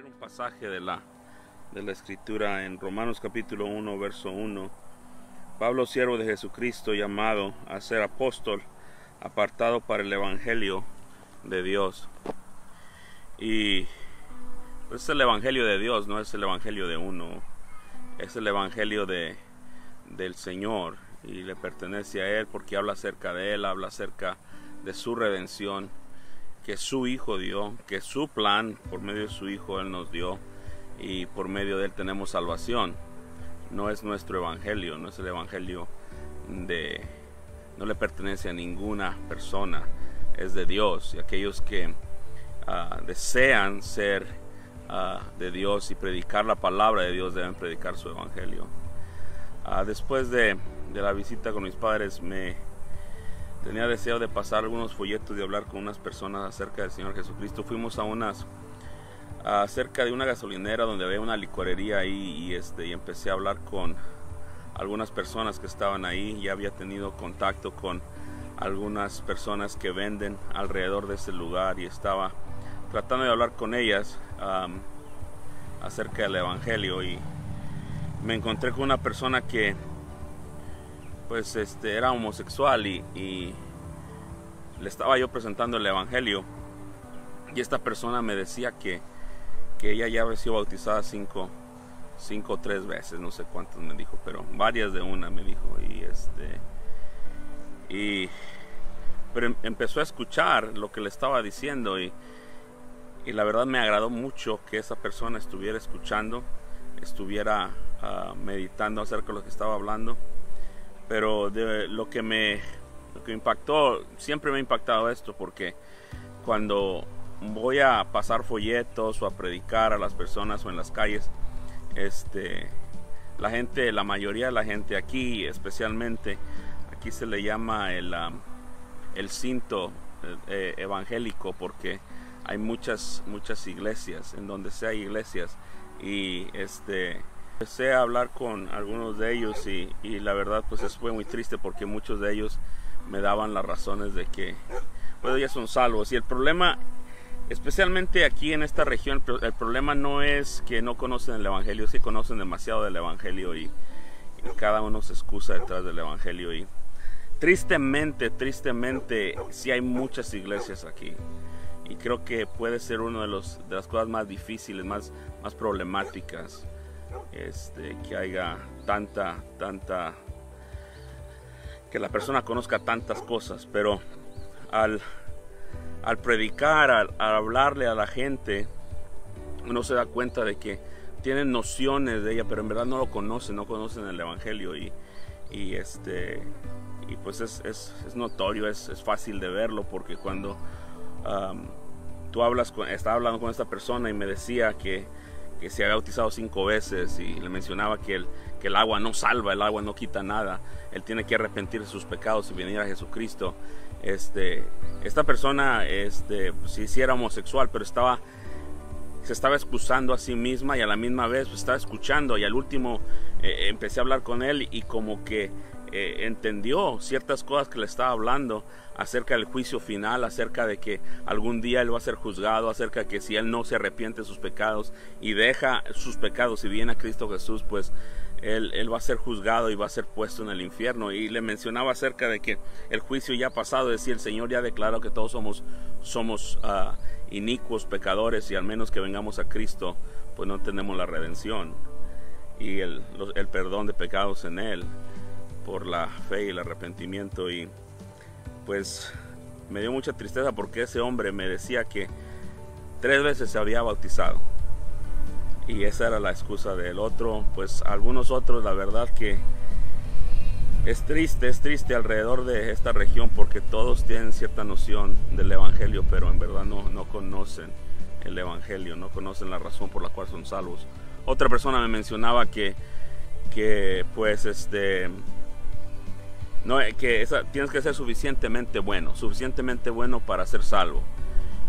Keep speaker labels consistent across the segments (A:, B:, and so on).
A: leer un pasaje de la escritura en Romanos capítulo 1, verso 1. Pablo, siervo de Jesucristo, llamado a ser apóstol, apartado para el evangelio de Dios. Y pues es el evangelio de Dios, no es el evangelio de uno, es el evangelio del Señor, y le pertenece a Él porque habla acerca de Él, habla acerca de su redención que su Hijo dio, que su plan por medio de su Hijo Él nos dio, y por medio de Él tenemos salvación. No es nuestro evangelio, no es el evangelio no le pertenece a ninguna persona, es de Dios, y aquellos que desean ser de Dios y predicar la palabra de Dios deben predicar su evangelio. Después de la visita con mis padres, tenía deseo de pasar algunos folletos y hablar con unas personas acerca del Señor Jesucristo. Fuimos cerca de una gasolinera donde había una licorería ahí, y empecé a hablar con algunas personas que estaban ahí. Ya había tenido contacto con algunas personas que venden alrededor de ese lugar y estaba tratando de hablar con ellas acerca del evangelio, y me encontré con una persona que pues era homosexual, y le estaba yo presentando el evangelio, y esta persona me decía que ella ya había sido bautizada cinco o 3 veces, no sé cuántas me dijo, pero varias de una me dijo, pero empezó a escuchar lo que le estaba diciendo, y la verdad me agradó mucho que esa persona estuviera escuchando, estuviera meditando acerca de lo que estaba hablando. Pero de lo que me impactó, siempre me ha impactado esto, porque cuando voy a pasar folletos o a predicar a las personas o en las calles, la mayoría de la gente aquí, especialmente aquí se le llama el cinto evangélico, porque hay muchas iglesias. En donde sea iglesias, y empecé a hablar con algunos de ellos, y la verdad pues fue muy triste, porque muchos de ellos me daban las razones de que pues ya son salvos. Y el problema, especialmente aquí en esta región, el problema no es que no conocen el evangelio, es que conocen demasiado del evangelio, y cada uno se excusa detrás del evangelio. Y tristemente sí hay muchas iglesias aquí, y creo que puede ser una de las cosas más difíciles, más problemáticas, que haya tanta que la persona conozca tantas cosas. Pero al predicar, al hablarle a la gente, uno se da cuenta de que tienen nociones de ella, pero en verdad no conocen el evangelio, y pues es notorio, es fácil de verlo, porque cuando estaba hablando con esta persona y me decía que se había bautizado 5 veces, y le mencionaba que el agua no salva, el agua no quita nada, él tiene que arrepentir de sus pecados y venir a Jesucristo. Esta persona sí era homosexual, pero se estaba excusando a sí misma, y a la misma vez pues estaba escuchando, y al último empecé a hablar con él, y como que entendió ciertas cosas que le estaba hablando acerca del juicio final, acerca de que algún día él va a ser juzgado, acerca de que si él no se arrepiente de sus pecados y deja sus pecados y viene a Cristo Jesús, pues él va a ser juzgado y va a ser puesto en el infierno. Y le mencionaba acerca de que el juicio ya ha pasado, es decir, el Señor ya declaró que todos somos inicuos, pecadores, y al menos que vengamos a Cristo pues no tenemos la redención y el perdón de pecados en Él por la fe y el arrepentimiento. Y pues me dio mucha tristeza, porque ese hombre me decía que 3 veces se había bautizado, y esa era la excusa del otro. Pues algunos otros, la verdad que es triste alrededor de esta región, porque todos tienen cierta noción del evangelio, pero en verdad no conocen el evangelio, no conocen la razón por la cual son salvos. Otra persona me mencionaba que pues tienes que ser suficientemente bueno para ser salvo.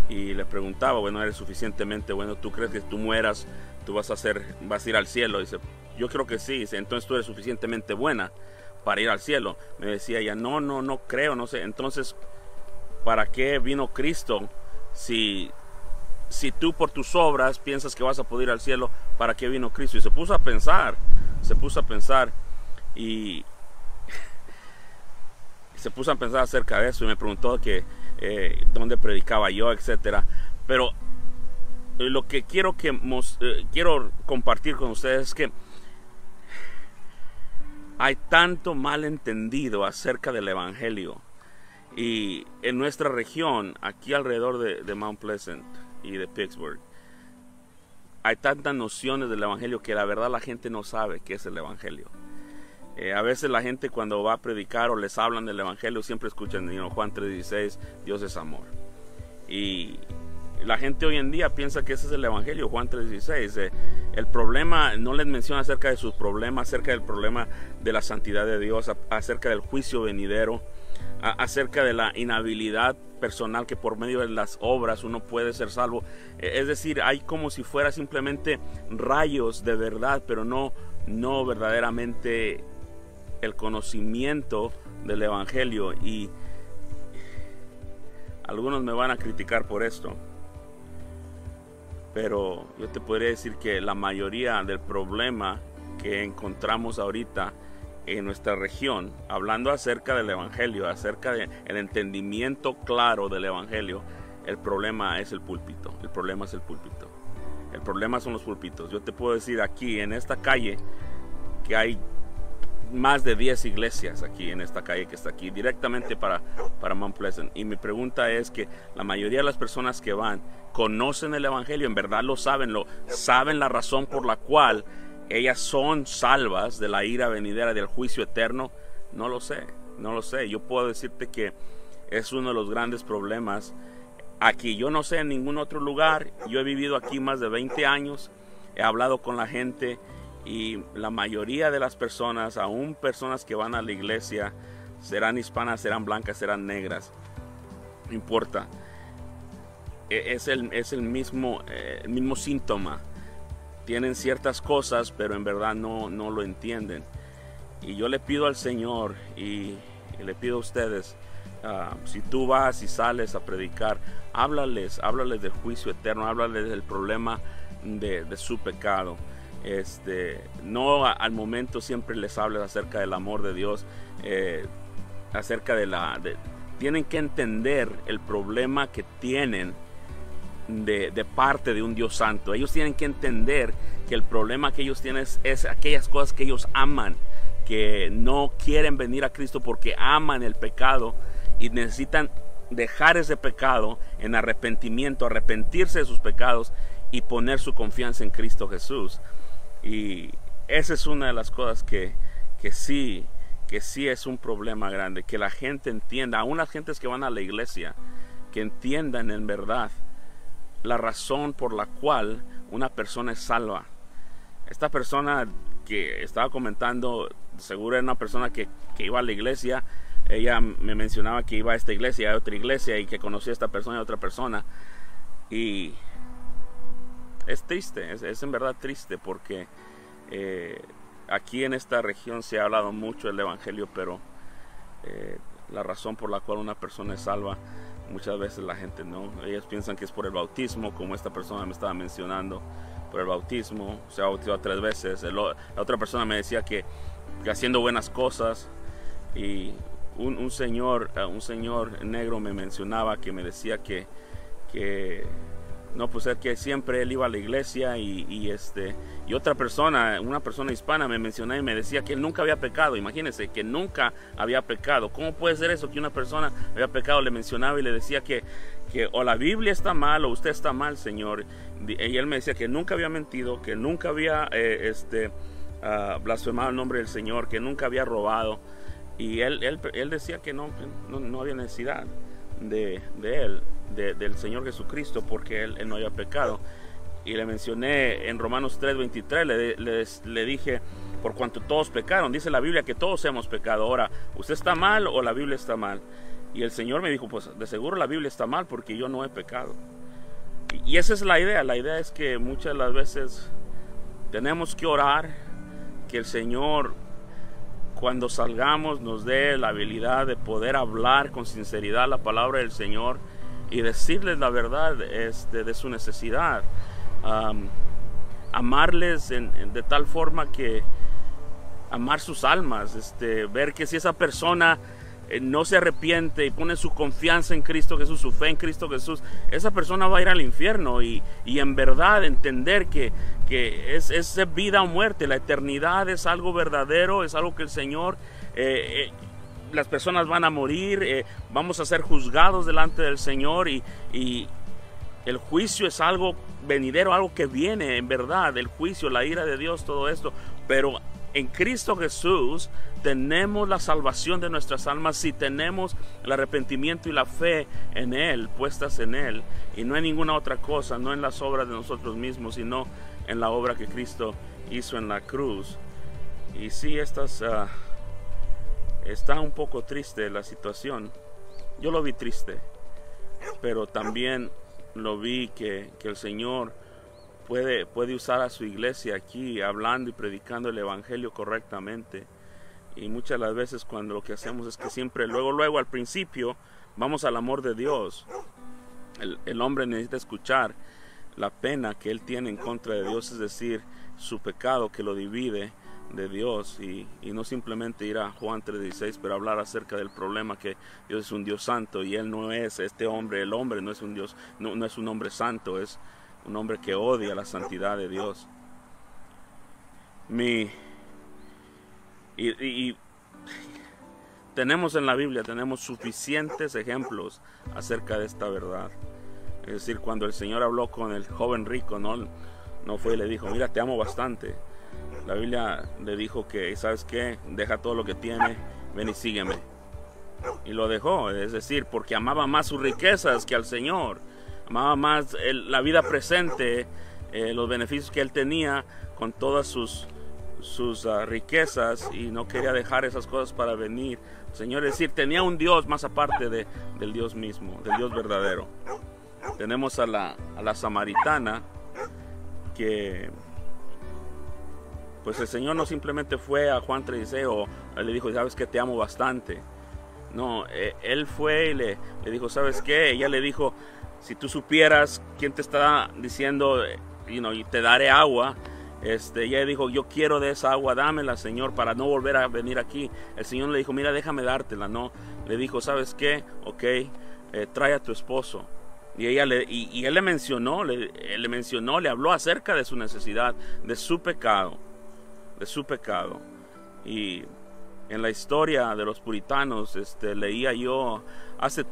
A: Y le preguntaba, bueno, ¿eres suficientemente bueno? ¿Tú crees que tú mueras, tú vas a ir al cielo? Dice, yo creo que sí. Dice, entonces tú eres suficientemente buena para ir al cielo. Me decía ella, no creo, no sé. Entonces, ¿para qué vino Cristo si si tú por tus obras piensas que vas a poder ir al cielo, ¿para qué vino Cristo? Y se puso a pensar y se puso a pensar acerca de eso y me preguntó que dónde predicaba yo, etcétera. Pero lo que quiero compartir con ustedes es que hay tanto malentendido acerca del evangelio, y en nuestra región, aquí alrededor de Mount Pleasant y de Pittsburgh, hay tantas nociones del evangelio que la verdad la gente no sabe qué es el evangelio. A veces la gente cuando va a predicar o les hablan del evangelio siempre escuchan Juan 3:16, Dios es amor. Y la gente hoy en día piensa que ese es el evangelio, Juan 3:16. El problema, no les menciona acerca de sus problemas, acerca del problema de la santidad de Dios, acerca del juicio venidero, acerca de la inhabilidad personal que por medio de las obras uno puede ser salvo. Es decir, hay como si fuera simplemente rayos de verdad, pero no verdaderamente el conocimiento del evangelio. Y algunos me van a criticar por esto, pero yo te podría decir que la mayoría del problema que encontramos ahorita en nuestra región, hablando acerca del evangelio, acerca del entendimiento claro del evangelio, el problema es el púlpito. El problema es el púlpito. El problema son los púlpitos. Yo te puedo decir aquí en esta calle que hay más de 10 iglesias aquí en esta calle que está aquí directamente para Mount Pleasant, y mi pregunta es que la mayoría de las personas que van conocen el evangelio, en verdad lo saben la razón por la cual ellas son salvas de la ira venidera, del juicio eterno. No lo sé. Yo puedo decirte que es uno de los grandes problemas aquí. Yo no sé en ningún otro lugar. Yo he vivido aquí más de 20 años, he hablado con la gente, y la mayoría de las personas, aún personas que van a la iglesia, serán hispanas, serán blancas, serán negras, no importa, es el mismo síntoma. Tienen ciertas cosas, pero en verdad no lo entienden. Y yo le pido al Señor y le pido a ustedes, si tú vas y sales a predicar, háblales del juicio eterno, háblales del problema de su pecado. No al momento siempre les hables acerca del amor de Dios, acerca tienen que entender el problema que tienen de parte de un Dios santo. Ellos tienen que entender que el problema que ellos tienen es aquellas cosas que ellos aman, que no quieren venir a Cristo porque aman el pecado y necesitan dejar ese pecado en arrepentimiento, arrepentirse de sus pecados y poner su confianza en Cristo Jesús. Y esa es una de las cosas que sí es un problema grande, que la gente entienda, aún las gentes que van a la iglesia, que entiendan en verdad la razón por la cual una persona es salva. Esta persona que estaba comentando, seguro era una persona que iba a la iglesia. Ella me mencionaba que iba a esta iglesia, a otra iglesia, y que conocía a esta persona y a otra persona. Y es triste, es en verdad triste, porque aquí en esta región se ha hablado mucho del evangelio, pero la razón por la cual una persona es salva, muchas veces la gente no. Ellos piensan que es por el bautismo, como esta persona me estaba mencionando, por el bautismo. Se ha bautizado 3 veces. La otra persona me decía que haciendo buenas cosas. Y un señor negro me mencionaba, que me decía que no, pues es que siempre él iba a la iglesia, y otra persona, una persona hispana, me mencionaba y me decía que él nunca había pecado. Imagínense, que nunca había pecado. ¿Cómo puede ser eso, que una persona había pecado? Le mencionaba y le decía que o la Biblia está mal o usted está mal, señor. Y él me decía que nunca había mentido, que nunca había blasfemado el nombre del Señor, que nunca había robado. Y él decía que no había necesidad de él, del Señor Jesucristo, porque él no había pecado. Y le mencioné en Romanos 3:23, le dije, por cuanto todos pecaron, dice la Biblia que todos hemos pecado. Ahora, ¿usted está mal o la Biblia está mal? Y el Señor me dijo, pues de seguro la Biblia está mal, porque yo no he pecado. Y esa es la idea es que muchas de las veces tenemos que orar, que el Señor, cuando salgamos, nos dé la habilidad de poder hablar con sinceridad la palabra del Señor, y decirles la verdad de su necesidad. Amarles de tal forma que amar sus almas, ver que si esa persona no se arrepiente y pone su confianza en Cristo Jesús, su fe en Cristo Jesús, esa persona va a ir al infierno, y en verdad entender que es vida o muerte. La eternidad es algo verdadero, es algo que el Señor, las personas van a morir, vamos a ser juzgados delante del Señor, y el juicio es algo venidero, algo que viene en verdad, el juicio, la ira de Dios, todo esto. Pero en Cristo Jesús tenemos la salvación de nuestras almas si tenemos el arrepentimiento y la fe en Él, puestas en Él, y no en ninguna otra cosa, no en las obras de nosotros mismos, sino en la obra que Cristo hizo en la cruz. Y sí, está un poco triste la situación. Yo lo vi triste, pero también lo vi que el Señor puede usar a su iglesia aquí, hablando y predicando el evangelio correctamente. Y muchas de las veces cuando lo que hacemos es que siempre luego al principio vamos al amor de Dios. El hombre necesita escuchar la pena que él tiene en contra de Dios, es decir, su pecado que lo divide de Dios, y no simplemente ir a Juan 3:16, pero hablar acerca del problema que Dios es un Dios santo y Él no es el hombre no es un Dios, no es un hombre santo, es un hombre que odia la santidad de Dios. Y tenemos en la Biblia, tenemos suficientes ejemplos acerca de esta verdad. Es decir, cuando el Señor habló con el joven rico, no fue y le dijo, mira, te amo bastante. La Biblia le dijo que, ¿sabes qué? Deja todo lo que tiene, ven y sígueme. Y lo dejó, es decir, porque amaba más sus riquezas que al Señor. Amaba más la vida presente, los beneficios que él tenía con todas sus riquezas, y no quería dejar esas cosas para venir al Señor. Es decir, tenía un Dios más aparte del Dios mismo, del Dios verdadero. Tenemos a la samaritana que, pues el Señor no simplemente fue a Juan 3:16 o le dijo, ¿sabes qué? Te amo bastante. No, él fue y le dijo, ¿sabes qué? Ella le dijo, si tú supieras quién te está diciendo, y te daré agua. Ella dijo, yo quiero de esa agua, dámela, Señor, para no volver a venir aquí. El Señor le dijo, mira, déjame dártela. No, le dijo, ¿sabes qué? Ok, trae a tu esposo. Y él le mencionó, le habló acerca de su necesidad, de su pecado. Y en la historia de los puritanos, leía yo hace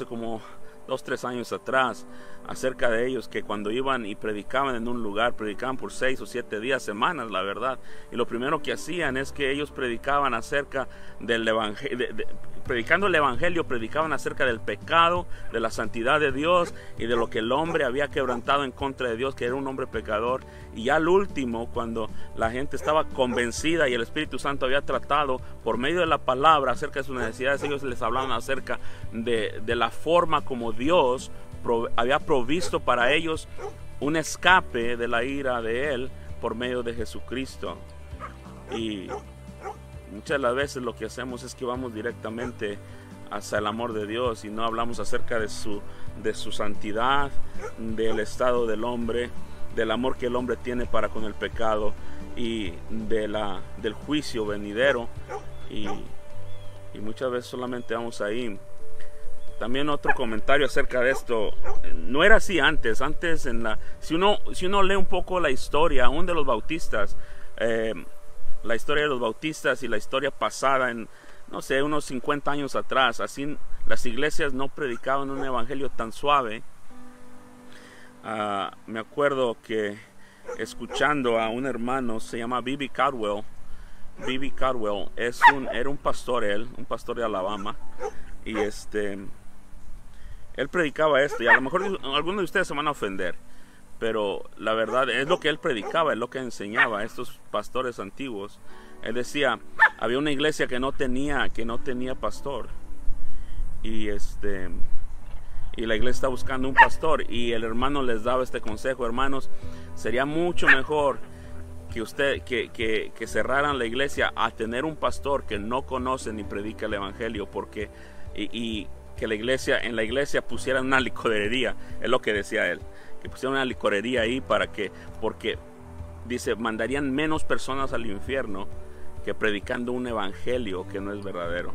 A: como 2-3 años atrás acerca de ellos, que cuando iban y predicaban en un lugar, predicaban por 6 o 7 días, semanas, la verdad, y lo primero que hacían es que ellos predicaban acerca del evangelio, predicando el evangelio, predicaban acerca del pecado, de la santidad de Dios y de lo que el hombre había quebrantado en contra de Dios, que era un hombre pecador. Y al último, cuando la gente estaba convencida y el Espíritu Santo había tratado por medio de la palabra acerca de sus necesidades, ellos les hablaban acerca de la forma como Dios había provisto para ellos un escape de la ira de Él por medio de Jesucristo. Y muchas de las veces lo que hacemos es que vamos directamente hacia el amor de Dios y no hablamos acerca de su santidad, del estado del hombre, del amor que el hombre tiene para con el pecado y del juicio venidero. Y muchas veces solamente vamos ahí. También otro comentario acerca de esto, no era así antes. Si uno lee un poco la historia aún de los bautistas, la historia de los bautistas y la historia pasada en, no sé, unos 50 años atrás, así las iglesias no predicaban un evangelio tan suave. Me acuerdo que escuchando a un hermano, se llama B.B. Caldwell. B.B. Caldwell era un pastor, un pastor de Alabama, y él predicaba esto, y a lo mejor algunos de ustedes se van a ofender, pero la verdad es lo que él predicaba, es lo que enseñaba a estos pastores antiguos. Él decía, había una iglesia que no tenía pastor, y la iglesia está buscando un pastor, y el hermano les daba este consejo: hermanos, sería mucho mejor que cerraran la iglesia a tener un pastor que no conoce ni predica el evangelio, porque y que en la iglesia pusieran una licorería, es lo que decía él, que pusieran una licorería ahí porque dice, mandarían menos personas al infierno que predicando un evangelio que no es verdadero.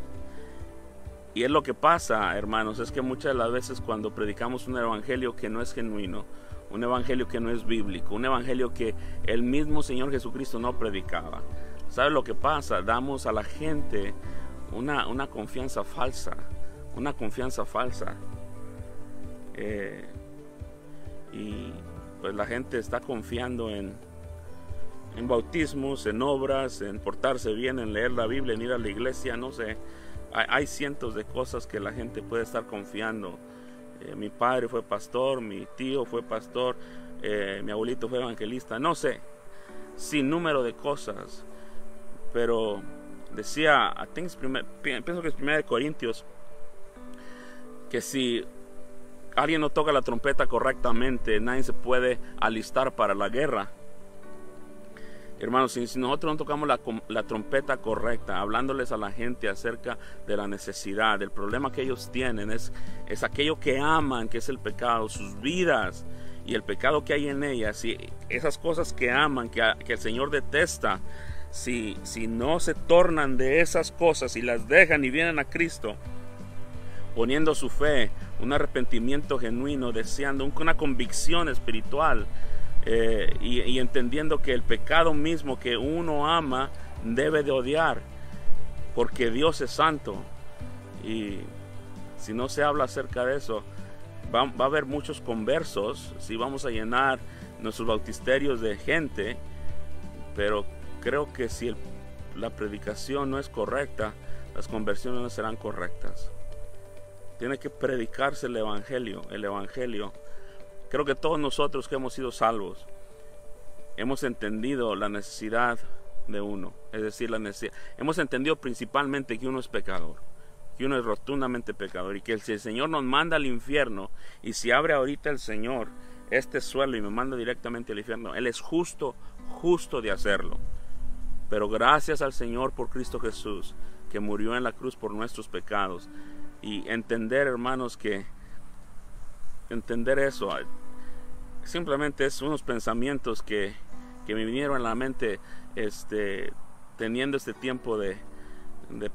A: Y es lo que pasa, hermanos, es que muchas de las veces cuando predicamos un evangelio que no es genuino, un evangelio que no es bíblico, un evangelio que el mismo Señor Jesucristo no predicaba, ¿sabe lo que pasa? Damos a la gente una confianza falsa, una confianza falsa. Y pues la gente está confiando en bautismos, en obras, en portarse bien, en leer la Biblia, en ir a la iglesia, no sé. Hay cientos de cosas que la gente puede estar confiando. Mi padre fue pastor, mi tío fue pastor, mi abuelito fue evangelista, no sé, sin número de cosas. Pero decía, pienso que es 1 Corintios, que si alguien no toca la trompeta correctamente, nadie se puede alistar para la guerra. Hermanos, si nosotros no tocamos la trompeta correcta, hablándoles a la gente acerca de la necesidad, del problema que ellos tienen, es aquello que aman, que es el pecado, sus vidas y el pecado que hay en ellas, y esas cosas que aman, que el Señor detesta, si no se tornan de esas cosas y las dejan y vienen a Cristo, poniendo su fe, un arrepentimiento genuino, deseando una convicción espiritual, y entendiendo que el pecado mismo que uno ama debe de odiar, porque Dios es santo. Y si no se habla acerca de eso, va a haber muchos conversos, si vamos a llenar nuestros bautisterios de gente, pero creo que si la predicación no es correcta, las conversiones no serán correctas. Tiene que predicarse el evangelio. Creo que todos nosotros que hemos sido salvos hemos entendido la necesidad de uno, es decir, hemos entendido principalmente que uno es pecador, que uno es rotundamente pecador, y que si el Señor nos manda al infierno, y si abre ahorita el Señor este suelo y me manda directamente al infierno, Él es justo de hacerlo. Pero gracias al Señor por Cristo Jesús, que murió en la cruz por nuestros pecados. Y entender, hermanos, que entender eso simplemente es unos pensamientos que me vinieron a la mente teniendo este tiempo de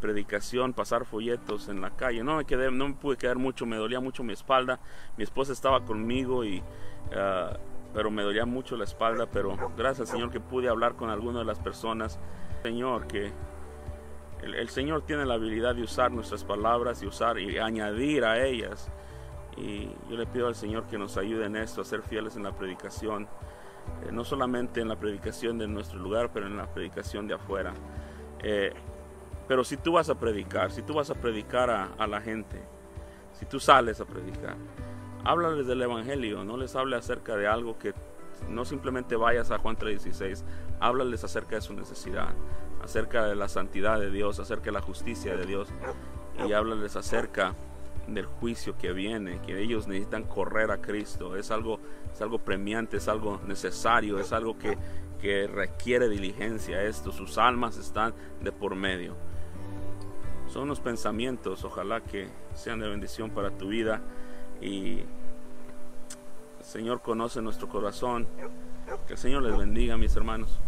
A: predicación, pasar folletos en la calle. No me pude quedar mucho, me dolía mucho mi espalda. Mi esposa estaba conmigo pero me dolía mucho la espalda, pero gracias al Señor que pude hablar con alguna de las personas. Señor, que el Señor tiene la habilidad de usar nuestras palabras y añadir a ellas. Y yo le pido al Señor que nos ayude en esto, a ser fieles en la predicación, no solamente en la predicación de nuestro lugar, pero en la predicación de afuera. Pero si tú vas a predicar, a la gente, si tú sales a predicar, háblales del evangelio, no les hable acerca de algo que no simplemente vayas a Juan 3:16, háblales acerca de su necesidad, acerca de la santidad de Dios, acerca de la justicia de Dios, y háblales acerca del juicio que viene, que ellos necesitan correr a Cristo. Es algo premiante, es algo necesario, es algo que requiere diligencia. Sus almas están de por medio. Son unos pensamientos, ojalá que sean de bendición para tu vida, y el Señor conoce nuestro corazón. Que el Señor les bendiga, mis hermanos.